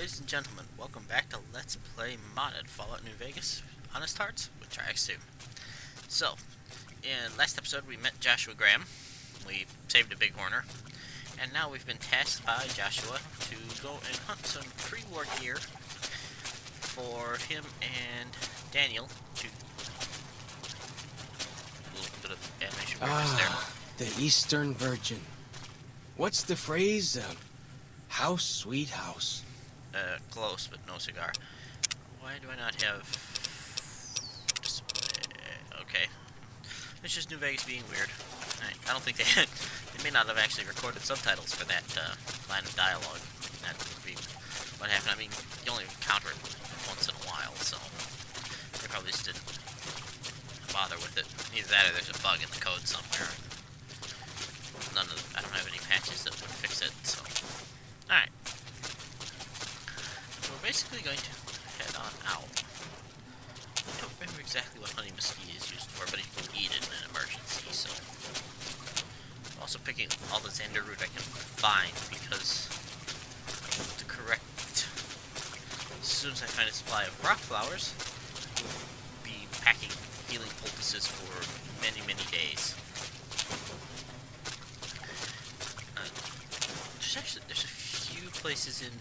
Ladies and gentlemen, welcome back to Let's Play Modded Fallout New Vegas Honest Hearts with TryX2. So, in last episode we met Joshua Graham, we saved a bighorner, and now we've been tasked by Joshua to go and hunt some pre-war gear for him and Daniel to... A little bit of animation weirdness there. The Eastern Virgin. What's the phrase? House, sweet house. Close, but no cigar. Why do I not have... Okay. It's just New Vegas being weird. I don't think they had... They may not have actually recorded subtitles for that line of dialogue. That would be what happened. I mean, you only encounter it once in a while, so... They probably just didn't bother with it. Either that or there's a bug in the code somewhere. I don't have any patches that would fix it, so... Alright. So we're basically going to head on out. I don't remember exactly what honey mesquite is used for, but you can eat it in an emergency, so... I'm also picking all the Xander root I can find, because the correct... As soon as I find a supply of rock flowers, we'll be packing healing poultices for many, many days. There's a few places in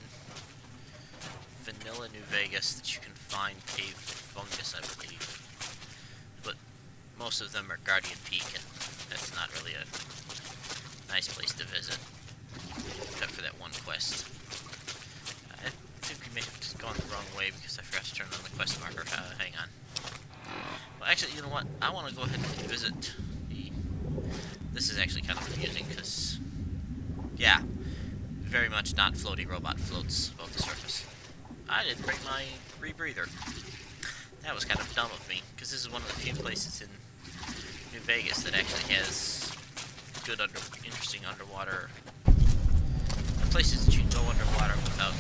vanilla New Vegas that you can find cave fungus, I believe. But most of them are Guardian Peak, and that's not really a nice place to visit. Except for that one quest. I think we may have just gone the wrong way because I forgot to turn on the quest marker. Hang on. Well, actually, you know what? I want to go ahead and visit the... This is actually kind of confusing because... Yeah. Very much not floaty robot floats above the surface. I didn't bring my rebreather. That was kind of dumb of me, because this is one of the few places in New Vegas that actually has good, interesting underwater places that you can go underwater without...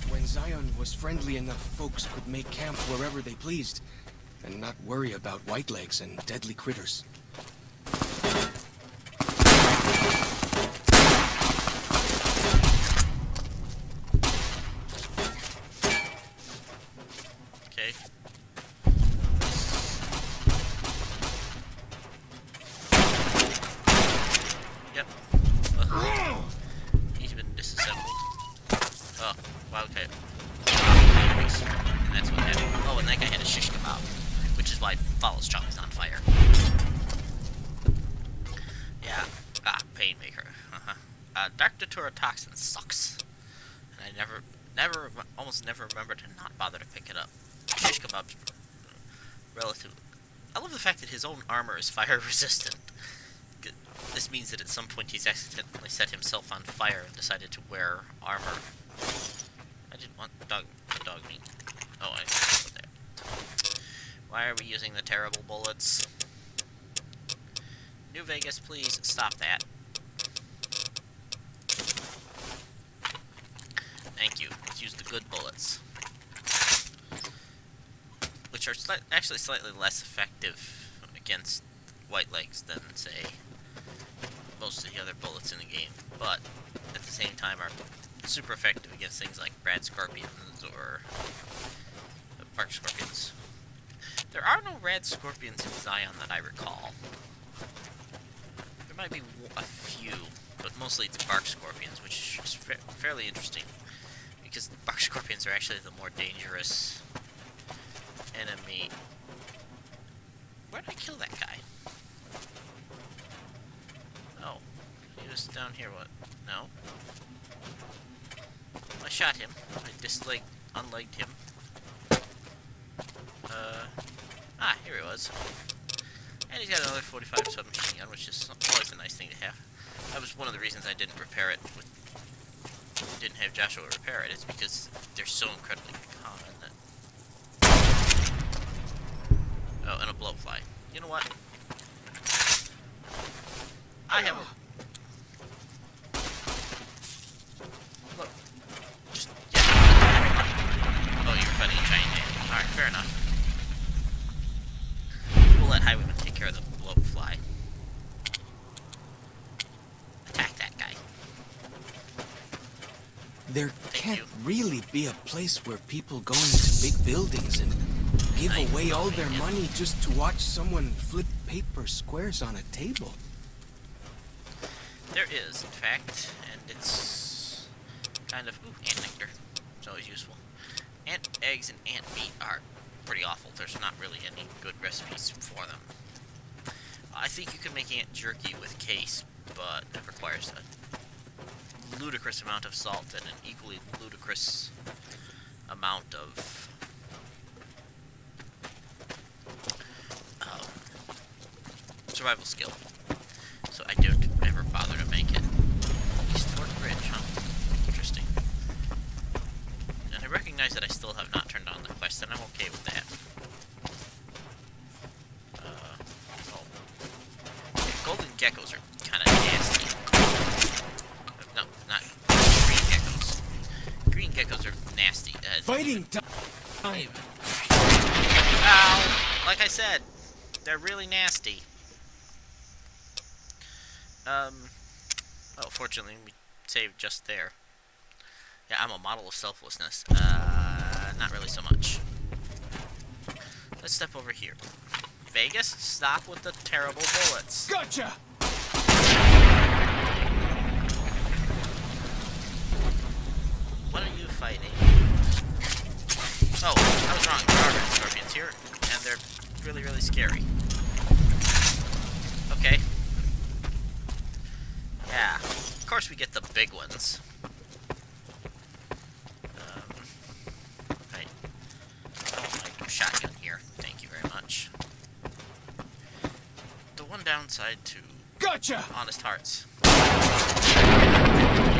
When Zion was friendly enough, folks could make camp wherever they pleased, and not worry about whitelegs and deadly critters. He's been disassembled. Oh, wow, okay. And that's what happened. Oh, and that guy had a shish kebab, which is why Follows Chalk is on fire. Yeah. Painmaker. Dark Datura Toxin sucks. And I almost never remember to not bother to pick it up. Shish kebab's relative. I love the fact that his own armor is fire resistant. This means that at some point he's accidentally set himself on fire and decided to wear armor. I didn't want dog meat. Oh, I put that. Why are we using the terrible bullets? New Vegas, please stop that. Thank you. Let's use the good bullets. Which are actually slightly less effective against whitelegs than, say, most of the other bullets in the game, but at the same time are super effective against things like Brad Scorpions or Park Scorpions. There are no Rad Scorpions in Zion that I recall. There might be a few, but mostly it's Bark Scorpions, which is fairly interesting, because the Bark Scorpions are actually the more dangerous enemy. Where did I kill that guy? Oh, he was down here, what? No? I shot him. I unlegged him. Here he was. And he's got another 45 submachine gun, which is always a nice thing to have. That was one of the reasons I didn't repair it didn't have Joshua repair it. It's because they're so incredibly common that... Oh, and a blowfly. You know what? I have a... Look. Just... Yeah. Oh, you're fighting a giant man. Alright, fair enough. We'll let Highwayman take care of the blowfly. Attack that guy. There can't really be a place where people go into big buildings and give away all their money just to watch someone flip paper squares on a table. There is, in fact, and it's kind of... Ooh, ant nectar. It's always useful. Ant eggs and ant meat are pretty awful. There's not really any good recipes for them. I think you can make ant jerky with case, but it requires a ludicrous amount of salt and an equally ludicrous amount of survival skill. So I don't ever bother to make it. East Fork Bridge, huh? Interesting. And I recognize that I still have not turned on the quest, and I'm okay with that. Golden geckos are kind of nasty. No, not green geckos. Green geckos are nasty. Fighting time! Ow! Like I said, they're really nasty. Oh, fortunately, we saved just there. Yeah, I'm a model of selflessness. Not really so much. Let's step over here. Vegas, stop with the terrible bullets. Gotcha! What are you fighting? Oh, I was wrong. There are red scorpions here, and they're really, really scary. Okay. Yeah. Of course we get the big ones. Right. I want my shotgun here. Thank you very much. The one downside to Gotcha! Honest Hearts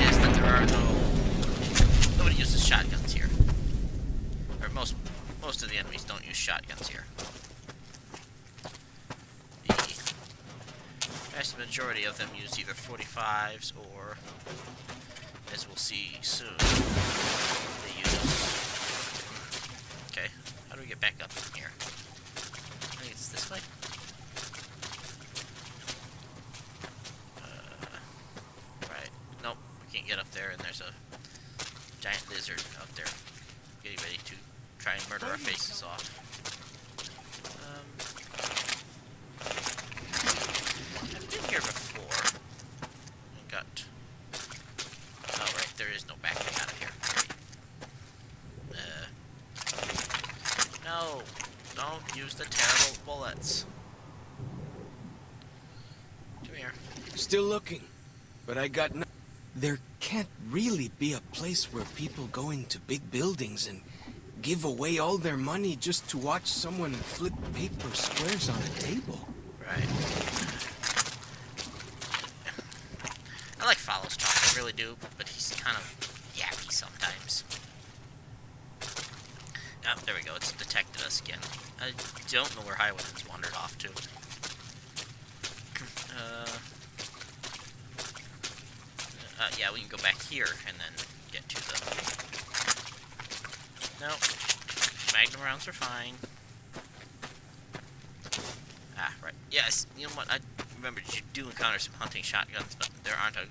is that there are nobody uses shotguns here. Or most of the enemies don't use shotguns here. The vast majority of them use either 45s or, as we'll see soon, they use... Okay, how do we get back up from here? I think it's this way? Right. Nope, we can't get up there, and there's a giant lizard out there getting ready to try and murder our faces off. I've been here before. And got... Oh, right, there is no backing out of here. Great. No! Don't use the terrible bullets. Come here. Still looking, but I got no... There can't really be a place where people go into big buildings and give away all their money just to watch someone flip paper squares on a table. Right. I like Follows Chalk, I really do, but he's kind of yappy sometimes. Oh, there we go, it's detected us again. I don't know where Highwayman's wandered off to. Yeah, we can go back here and then get to the... Nope. Magnum rounds are fine. Ah, right. Yes, you know what? I remembered you do encounter some hunting shotguns, but there aren't a...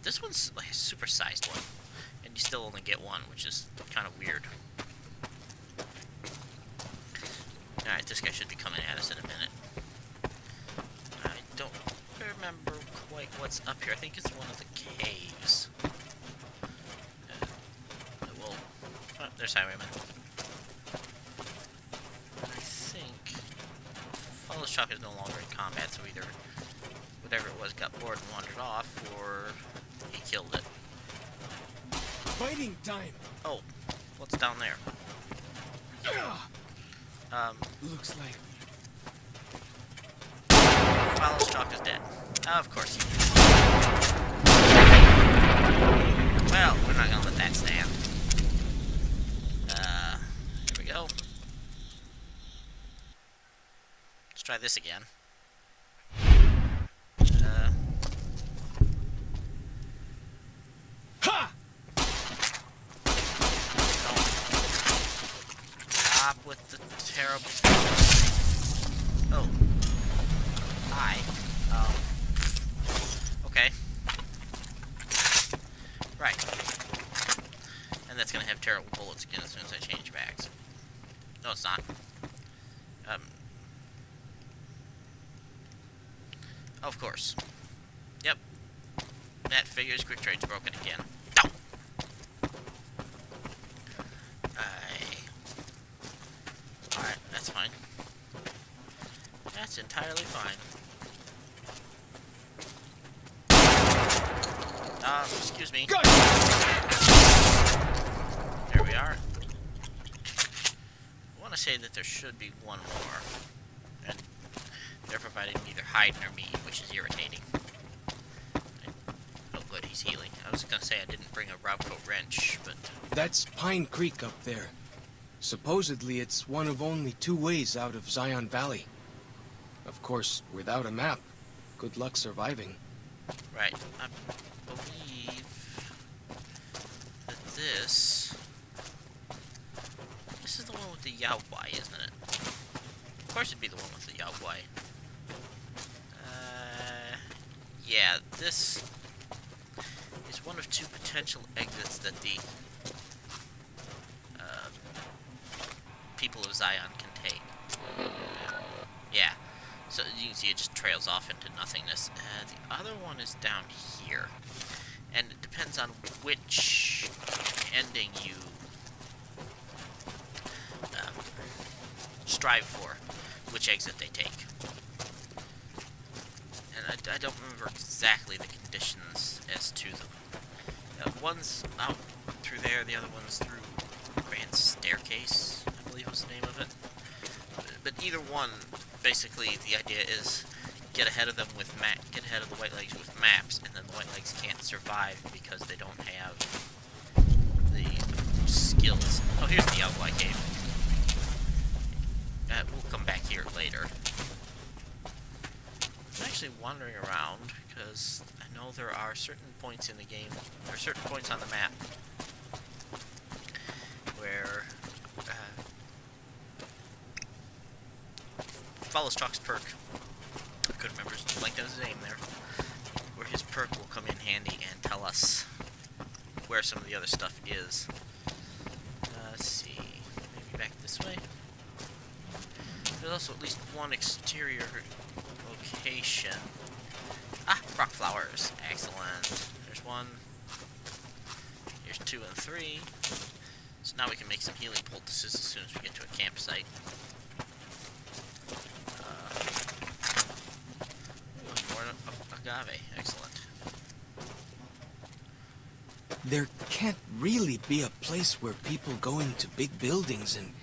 This one's like a super-sized one, and you still only get one, which is kind of weird. Alright, this guy should be coming at us in a minute. I don't remember quite what's up here. I think it's one of the caves. Well, oh, there's Highwayman. I think Follows Chalk is no longer in combat, so either whatever it was got bored and wandered off, or he killed it. Fighting time! Oh, what's down there? Looks like... Follows Chalk is dead. Of course he is. Well, we're not gonna let that stand. Here we go. Let's try this again. Ha! Stop with the terrible... Oh. Hi. Okay. Right. And that's gonna have terrible bullets again as soon as I change backs. No, it's not. Of course. Yep. That figures quick trade's broken again. No! Alright, that's fine. That's entirely fine. Excuse me. Go! There we are. I want to say that there should be one more. And they're providing neither hide nor meat, which is irritating. Oh good, he's healing. I was gonna say I didn't bring a Robco wrench, but... That's Pine Creek up there. Supposedly it's one of only 2 ways out of Zion Valley. Of course, without a map. Good luck surviving. Right. I believe that this is the one with the Yaowai, isn't it? Of course it'd be the one with the Yaowai. Yeah, this is one of 2 potential exits that the people of Zion can take. Yeah. So you can see it just trails off into nothingness. The other one is down here. And it depends on which ending you strive for, which exit they take. And I don't remember exactly the conditions as to them. One's out through there, the other one's through Grand Staircase, I believe was the name of it. But either one, basically, the idea is get ahead of them with get ahead of the Whitelegs with maps, and then the Whitelegs can't survive because they don't have the skills. Oh, here's the Yaowai Cave. We'll come back here later. I'm actually wandering around because I know there are certain points in the game, there are certain points on the map where Follows Chalk's perk, I couldn't remember his name there, where his perk will come in handy and tell us where some of the other stuff is. Let's see, maybe back this way. There's also at least one exterior location. Ah, rock flowers, excellent. There's 1, here's 2 and 3. So now we can make some healing poultices as soon as we get to a campsite. Agave, excellent. There can't really be a place where people go into big buildings and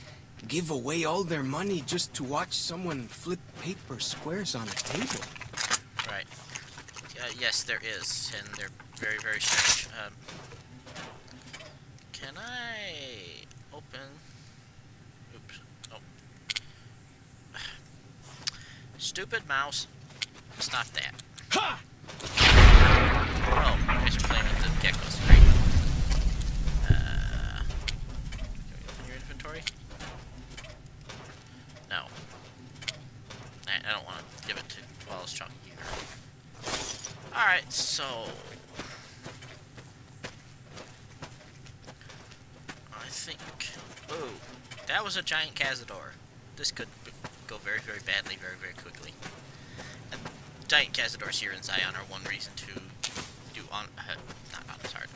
give away all their money just to watch someone flip paper squares on a table. Right. Yes, there is, and they're very, very strange. Can I open... Oops. Oh. Stupid mouse. Stop that. Ha! Oh, you guys are playing with the geckos. Great. Can we open your inventory? No. I don't want to give it to Follows Chalk either. Alright, so... I think... Ooh, that was a giant Cazador. This could go very, very badly, very, very quickly. And giant Cazadors here in Zion are one reason to do not Honest Heart,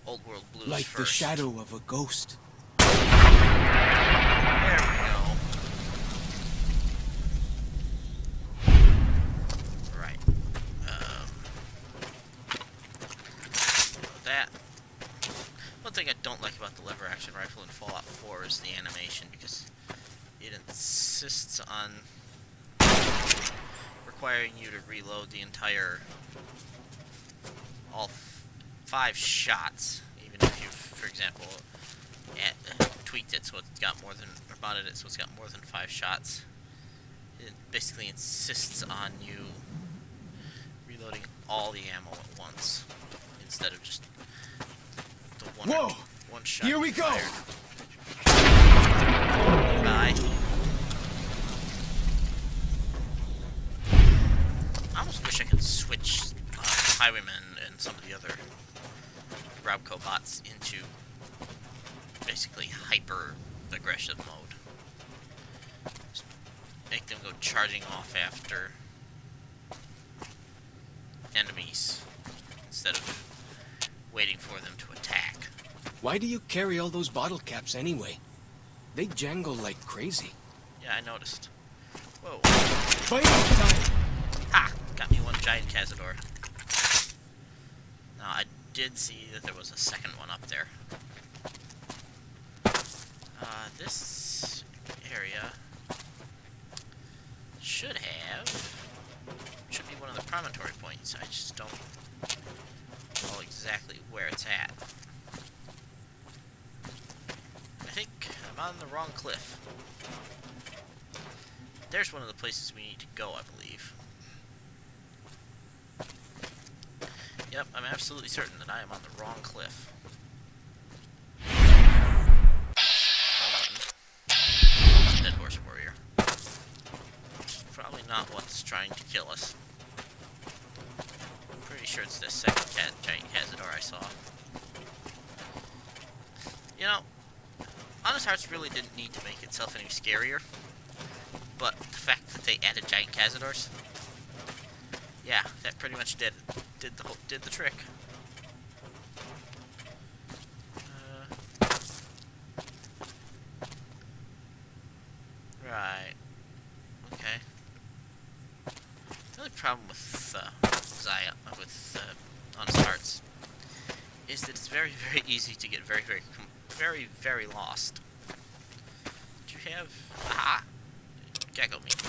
Old World Blues like first. the shadow of a ghost. There we go. Right. That. One thing I don't like about the lever action rifle in Fallout 4 is the animation, because it insists on requiring you to reload the entire, all 5 shots, even if you, for example, tweaked it so it's got more than, or modded it so it's got more than 5 shots. It basically insists on you reloading all the ammo at once, instead of just the one shot. Here we go! Bye. I almost wish I could switch Highwaymen and some of the other Grobco bots into basically hyper-aggressive mode. Just make them go charging off after enemies instead of waiting for them to attack. Why do you carry all those bottle caps anyway? They jangle like crazy. Yeah, I noticed. Whoa. Fighting time! Ha! Got me one giant Cazador. Now, I did see that there was a second one up there. This area should be one of the promontory points. I just don't know exactly where it's at. I think I'm on the wrong cliff. There's one of the places we need to go, I believe. Yep, I'm absolutely certain that I am on the wrong cliff. Dead horse warrior. Probably not what's trying to kill us. I'm pretty sure it's the second giant Cazador I saw. You know, Honest Hearts really didn't need to make itself any scarier, but the fact that they added giant Cazadors, yeah, that pretty much did the trick. Right. Okay. The only problem with Honest Hearts is that it's very, very easy to get very, very lost. Do you have gecko meat?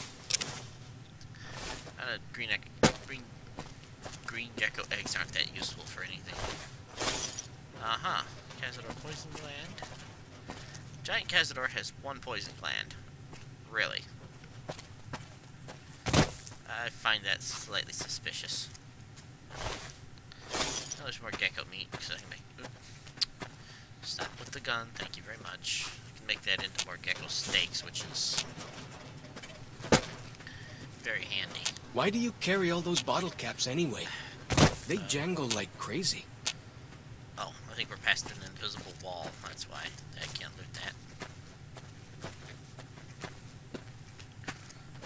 Green gecko eggs aren't that useful for anything. Cazador poison gland. Giant Cazador has one poison gland. Really? I find that slightly suspicious. Oh, there's more gecko meat, because I can make... Oops. Stop with the gun, thank you very much. I can make that into more gecko steaks, which is very handy. Why do you carry all those bottle caps anyway? They jangle like crazy. Oh, I think we're past an invisible wall, that's why I can't loot that.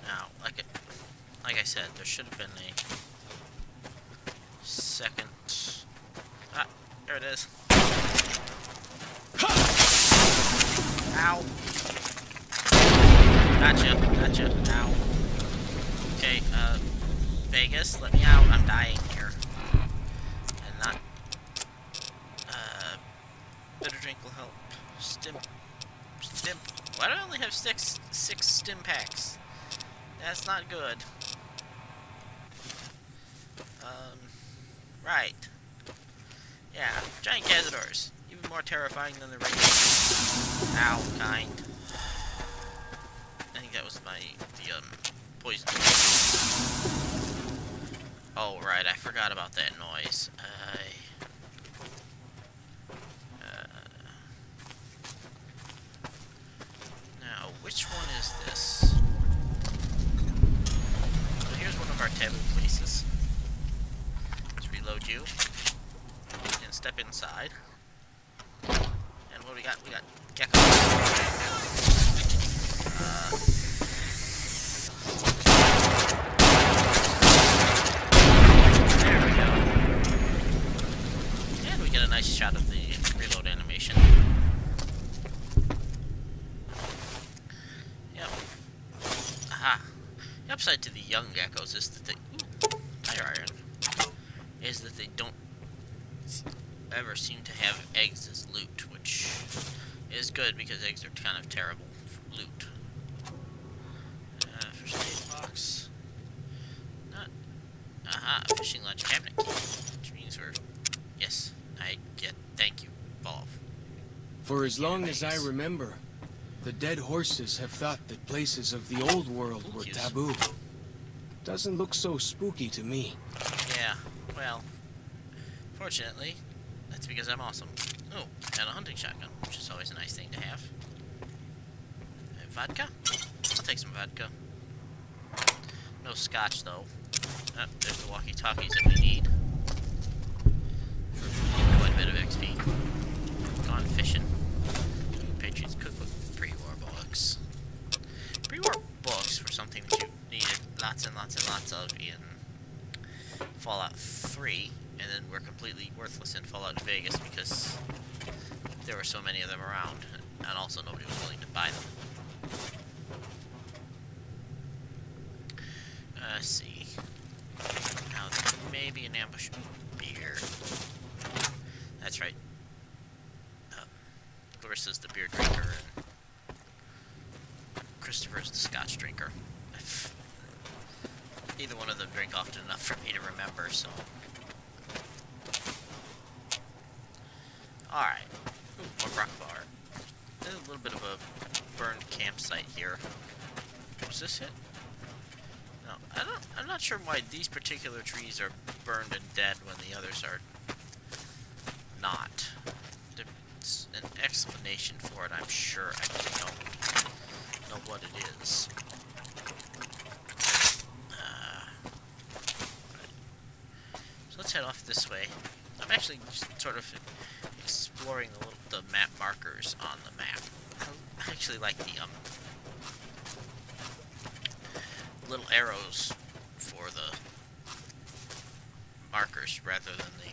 Now, like I said, there should have been a second... Ah, there it is. Ow! Gotcha, ow. Okay, Vegas, let me out, I'm dying here. And not... bitter drink will help. Stim... Why do I only have six stim packs? That's not good. Right. Yeah, giant Cazadors. Even more terrifying than the regular. Ow, kind. I think that was the poison. Oh, right, I forgot about that noise. Now, which one is this? So here's one of our taboo places. Let's reload you. And step inside. And what do we got? We got gecko. There we go. And we get a nice shot of the reload animation. Yep. Aha. The upside to the young geckos is that they... Ooh, tire iron. Is that they don't ever seem to have eggs as loot, which is good because eggs are kind of terrible for loot. First aid box. Not. Aha, fishing lodge cabinet key, which means we're... Yes, I get... Thank you, Volv. For as long as I remember, the dead horses have thought that places of the old world were taboo. Doesn't look so spooky to me. Yeah, well, fortunately, that's because I'm awesome. Oh, and a hunting shotgun, which is always a nice thing to have. Vodka? I'll take some vodka. No scotch, though. Oh, there's the walkie-talkies that we need. For a bit of XP. Gone fishing. Patriots Cookbook. Pre-war books. Pre-war books were something that you needed lots and lots and lots of in Fallout 3, and then were completely worthless in Fallout Vegas because there were so many of them around, and also nobody was willing to buy them. Let's see. Now, there may be an ambush beer. That's right. Clarissa's the beer drinker, and Christopher's the scotch drinker. Neither one of them drink often enough for me to remember, so... Alright. Ooh, more rock bar. There's a little bit of a burned campsite here. Was this it? No, I'm not sure why these particular trees are burned and dead when the others are not. There's an explanation for it, I'm sure. I just don't know what it is. So let's head off this way. I'm actually just sort of exploring the map markers on the map. I actually like the little arrows for the markers rather than the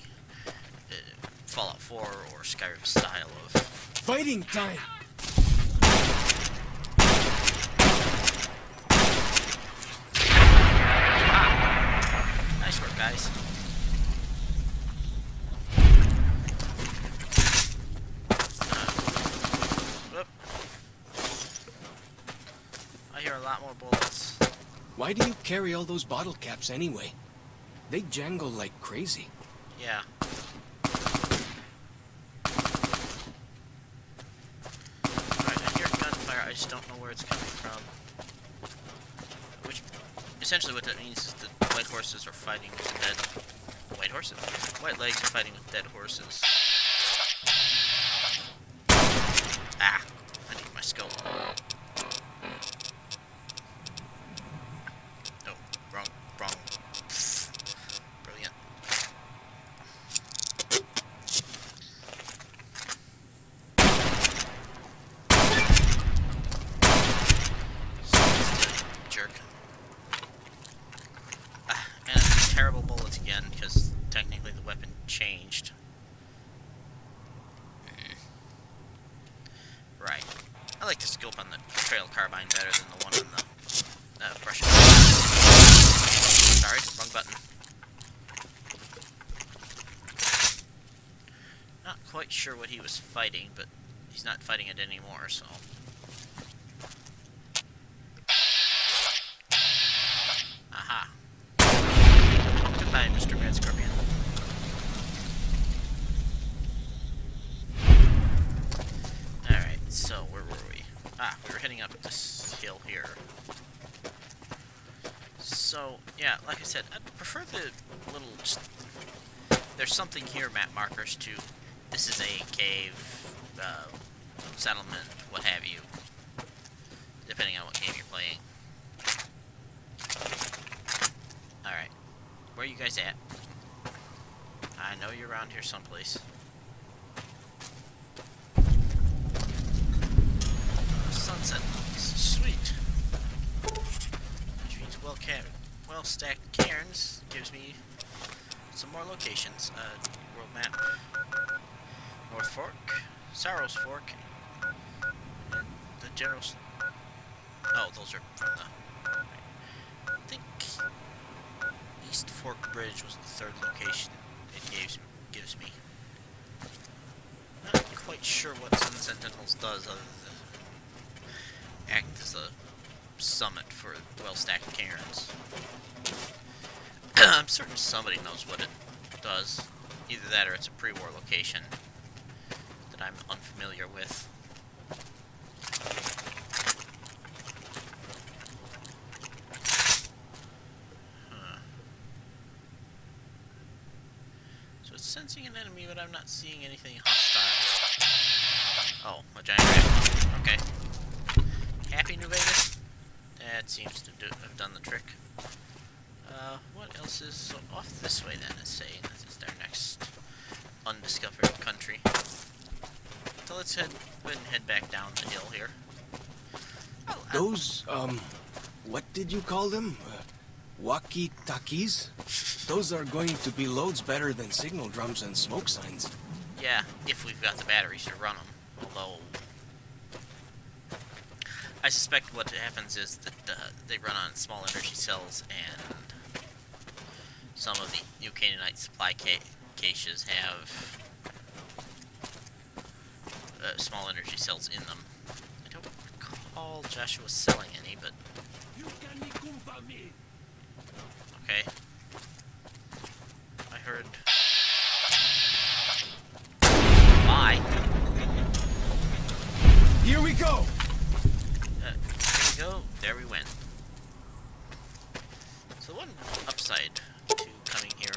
Fallout 4 or Skyrim style of Fighting time! Nice work, guys. Whoop. I hear a lot more bullets. Why do you carry all those bottle caps anyway? They jangle like crazy. Yeah. Alright, I hear gunfire, I just don't know where it's coming from. Which, essentially what that means is that white horses are fighting with dead... White horses? White legs are fighting with dead horses. Ah! I need my scope. Oh, wrong. Brilliant. Jerk. And terrible bullets again, because technically the weapon changed. Right. I like the scope on the trail carbine better than the one on the Prussian. Sorry, wrong button. Not quite sure what he was fighting, but he's not fighting it anymore, so... Aha. Goodbye, Mr. Red Scorpion. Alright, so where were we? Ah, we were heading up this hill here. So, yeah, like I said, I'd prefer the little... There's something here, map markers, to... This is a cave, settlement, what have you. Depending on what game you're playing. Alright. Where are you guys at? I know you're around here someplace. Sunset. Sweet. Which means well stacked cairns gives me some more locations. World map. North Fork, Sorrow's Fork, and the general... Oh, those are from the... I think East Fork Bridge was the third location it gives me. Not quite sure what Sun Sentinels does other than act as a summit for well-stacked cairns. I'm certain somebody knows what it does. Either that or it's a pre-war location that I'm unfamiliar with. So it's sensing an enemy, but I'm not seeing anything hostile. Oh, a giant rat. Okay. Happy New Vegas? That seems to have done the trick. What else is so off this way then? It's saying this is their next undiscovered country. So let's go ahead and head back down the hill here. Oh, Those, what did you call them? Walkie-talkies? Those are going to be loads better than signal drums and smoke signs. yeah, if we've got the batteries to run them. Although, I suspect what happens is that they run on small energy cells, and some of the new Canaanite supply caches have small energy cells in them. I don't recall Joshua selling any, but... Okay. I heard... Bye. Here we go! Here we go. There we went. So one upside to coming here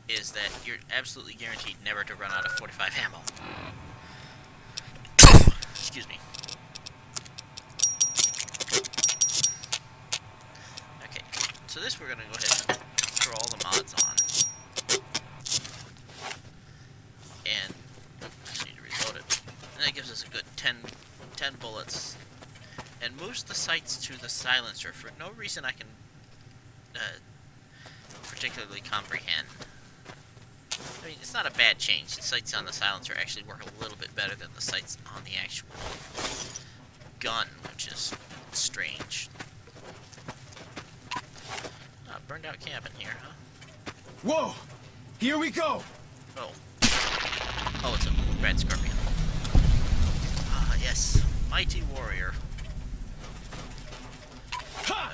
is that you're absolutely guaranteed never to run out of 45 ammo. Excuse me. Okay, so this we're gonna go ahead and throw all the mods on. And just need to reload it. And that gives us a good 10 bullets. And moves the sights to the silencer for no reason I can particularly comprehend. I mean, it's not a bad change. The sights on the silencer actually work a little bit better than the sights on the actual gun, which is strange. Burned out cabin here, huh? Whoa! Here we go! Oh. Oh, it's a red scorpion. Ah, yes. Mighty warrior. Ha!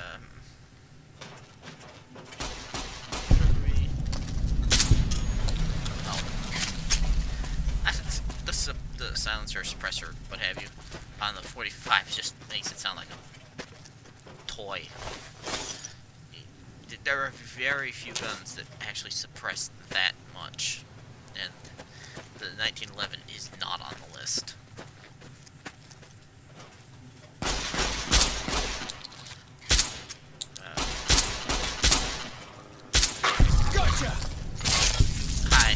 The silencer, suppressor, what have you, on the 45 just makes it sound like a toy. There are very few guns that actually suppress that much, and the 1911 is not on the list. Gotcha! Hi.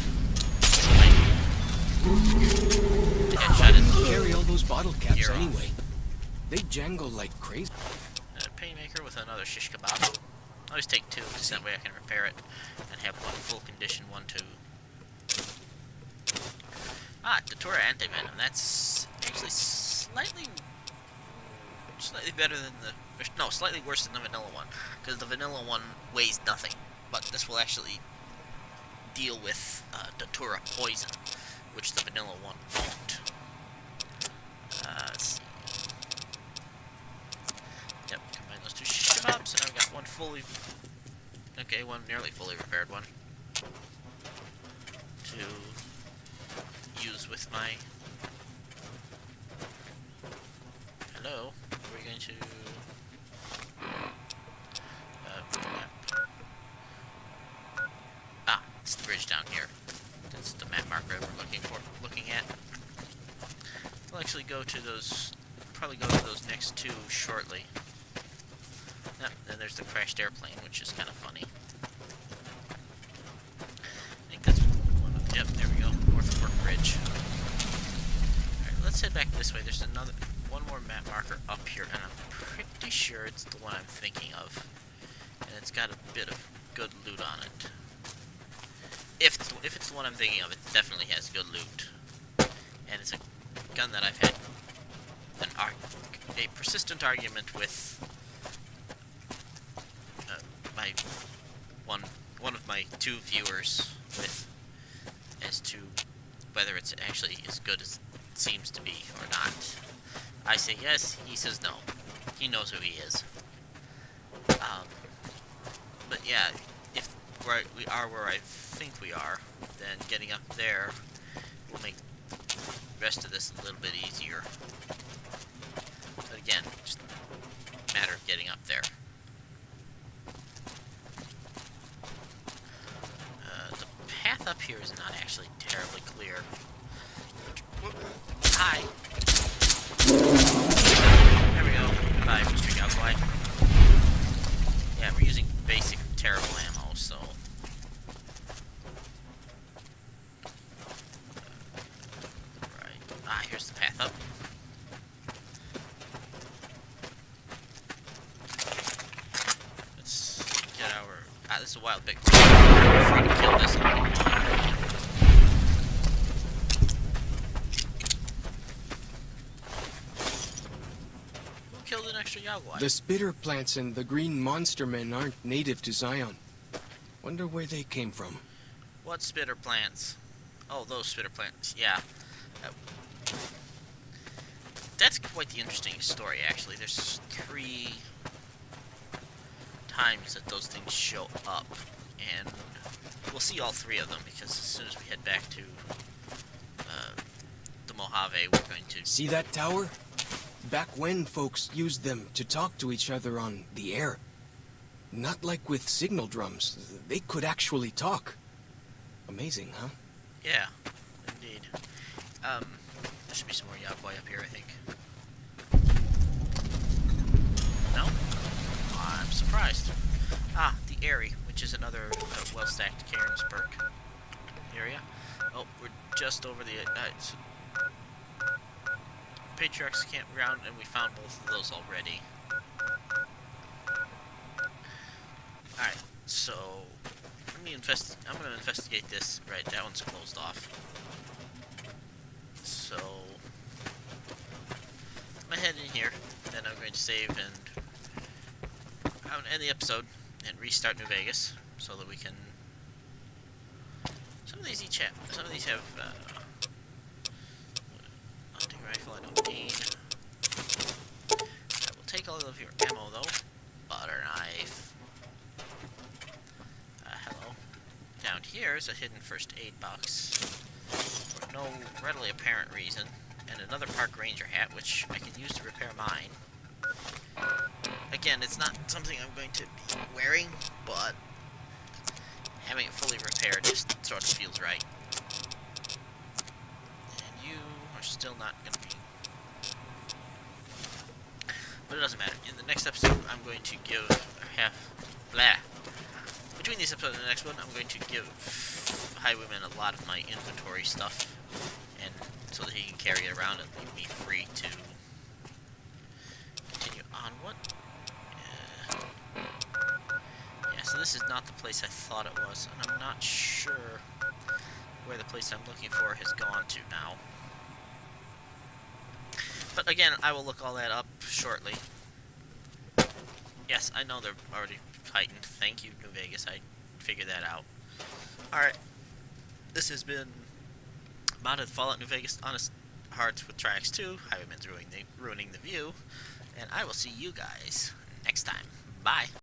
Headshot is Carry all those bottle caps You're anyway. They jangle like crazy. Painmaker with another shish kebab. I always take two, because that way I can repair it and have one full condition, one to... Ah, Datura Antivenom. That's actually slightly better than the... No, slightly worse than the vanilla one, because the vanilla one weighs nothing, but this will actually deal with Datura poison, which the vanilla one won't. Let's see. Yep, combine those two shish kebabs, and I've got one fully... Okay, one nearly fully repaired one. To use with my... Hello? Are we going to... map. Ah, it's the bridge down here. That's the map marker we're looking at. We'll actually go to those... Probably go to those next two shortly. Yep, then there's the crashed airplane, which is kind of funny. I think that's one of... Yep, there we go. North Fork Bridge. Alright, let's head back this way. There's one more map marker up here, and I'm pretty sure it's the one I'm thinking of. And it's got a bit of good loot on it. If it's the one I'm thinking of, it definitely has good loot. And it's a gun that I've had a persistent argument with my one of my two viewers with as to whether it's actually as good as it seems to be or not. I say yes, he says no. He knows who he is. But yeah, if we are where I think we are, then getting up there will make the rest of this a little bit easier. But again, just a matter of getting up there. The path up here is not actually terribly clear. Hi! There we go. Goodbye, Mr. Yowquai. Yeah, we're using basic terrible ammo, so... up. Let's get our... Ah, this is a wild pig. I'm afraid to kill this. Who killed an extra Yagwai? The spitter plants and the green monster men aren't native to Zion. Wonder where they came from. What spitter plants? Oh, those spitter plants. Yeah. That's quite the interesting story, actually. There's 3 times that those things show up, and we'll see all 3 of them, because as soon as we head back to the Mojave, we're going to... See that tower? Back when folks used them to talk to each other on the air. Not like with signal drums. They could actually talk. Amazing, huh? Yeah, indeed. There should be some more Yagwai up here, I think. No? I'm surprised. Ah, the Airy, which is another well-stacked Cairns perk area. Oh, we're just over the... Patriarch's Campground, and we found both of those already. Alright, so... I'm gonna investigate this. Right, that one's closed off. So... I'm gonna head in here, then I'm going to save and... I'm gonna end the episode and restart New Vegas, so that we can... Some of these have, hunting rifle I don't need. I will take all of your ammo, though. Butter knife. Hello. Down here is a hidden first aid box. For no readily apparent reason. And another park ranger hat, which I can use to repair mine. Again, it's not something I'm going to be wearing, but having it fully repaired just sort of feels right. And you are still not going to be... But it doesn't matter. In the next episode, I'm going to give... Between this episode and the next one, I'm going to give Highwayman a lot of my inventory stuff, and so that he can carry it around and leave me free to continue onward. Yeah, so this is not the place I thought it was, and I'm not sure where the place I'm looking for has gone to now. But again, I will look all that up shortly. Yes, I know they're already heightened. Thank you, New Vegas. I figured that out. Alright. This has been Modded Fallout New Vegas Honest Hearts with Triax 2. Highwayman's ruining the view. And I will see you guys next time. Bye.